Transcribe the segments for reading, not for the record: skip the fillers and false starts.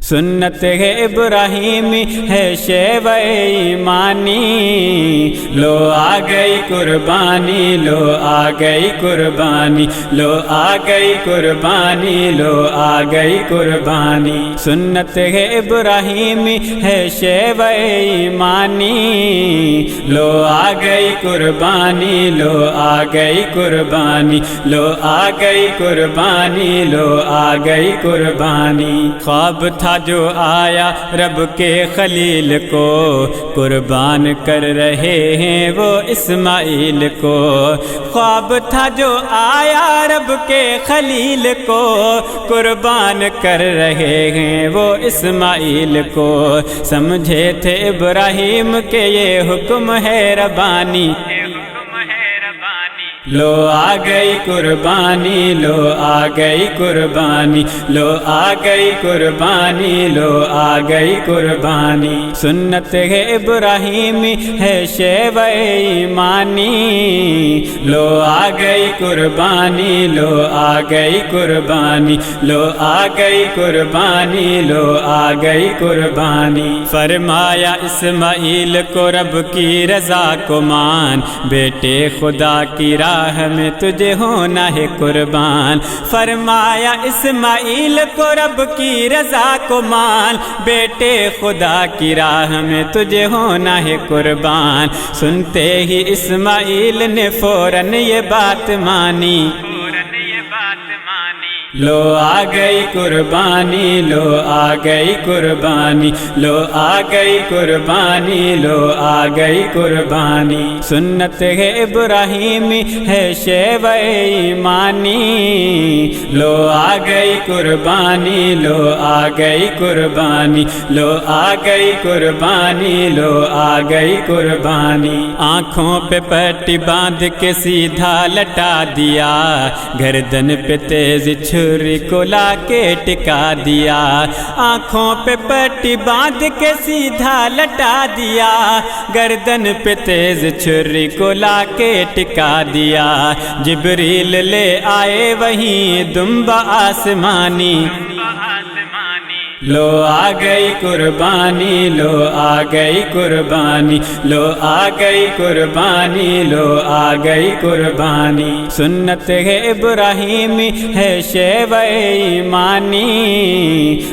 سنت ہے ابراہیمی ہے شیوہ ایمانی، لو آ گئی قربانی، لو آ گئی قربانی، لو آ گئی قربانی، لو آ گئی قربانی۔ سنت ہے ابراہیمی ہے شیوہ ایمانی، لو آ گئی قربانی، لو آ گئی قربانی، لو آ گئی قربانی، لو آ گئی قربانی۔ خواب تھا جو آیا رب کے خلیل کو، قربان کر رہے ہیں وہ اسماعیل کو۔ خواب تھا جو آیا رب کے خلیل کو، قربان کر رہے ہیں وہ اسماعیل کو۔ سمجھے تھے ابراہیم کے یہ حکم ہے ربانی، لو آ گئی قربانی، لو آ گئی قربانی، لو آ گئی قربانی، لو آ گئی قربانی۔ سنت ہے ابراہیمی ہے شیوہ ایمانی، لو آ گئی قربانی، لو آ گئی قربانی، لو آ گئی قربانی، لو آ گئی قربانی۔ فرمایا اسماعیل کو رب کی رضا کو مان، بیٹے خدا کی راہ میں تجھے ہونا ہے قربان۔ فرمایا اسماعیل کو رب کی رضا کو مان، بیٹے خدا کی راہ میں تجھے ہونا ہے قربان۔ سنتے ہی اسماعیل نے فوراً یہ بات مانی، لو آ گئی قربانی، لو آ گئی قربانی، لو آ گئی قربانی، لو آ گئی قربانی۔ سنت ہے ابراہیمی ہے شیوہ ایمانی، لو آ گئی قربانی، لو آ گئی قربانی، لو آ گئی قربانی، لو آ گئی قربانی۔ آنکھوں پہ پٹی باندھ کے سیدھا لٹا دیا، گردن پہ تیز چھری کو لا کے ٹکا دیا۔ آنکھوں پہ پٹی باندھ کے سیدھا لٹا دیا، گردن پہ تیز چھری کو لا کے ٹکا دیا۔ جبریل لے آئے وہیں دمبا آسمانی، لو آ گئی قربانی، لو آ گئی قربانی، لو آ گئی قربانی، لو آ گئی قربانی۔ سنت ہے ابراہیمی ہے شیوہ ایمانی،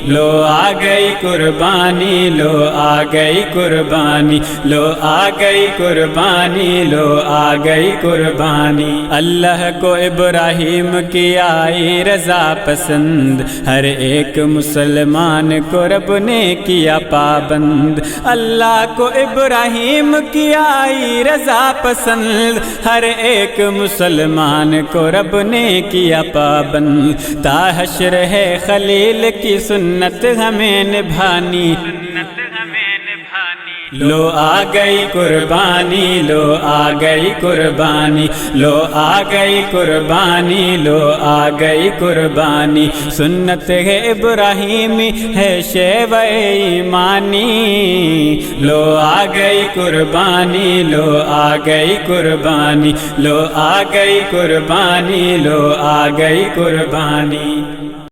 لو آ گئی قربانی، لو آ گئی قربانی، لو آ گئی قربانی، لو آ گئی قربانی۔ اللہ کو ابراہیم کی آئی رضا پسند، ہر ایک مسلمان کو رب نے کیا پابند۔ اللہ کو ابراہیم کی آئی رضا پسند، ہر ایک مسلمان کو رب نے کیا پابند۔ تا حشر ہے خلیل کی سنت ہمیں نبھانی، لو آ گئی قربانی، لو آ گئی قربانی، لو آ گئی قربانی، لو آ گئی قربانی۔ سنت ہے ابراہیمی ہے شیوہ ایمانی، لو آ گئی قربانی، لو آ گئی قربانی، لو آ گئی قربانی، لو آ گئی قربانی۔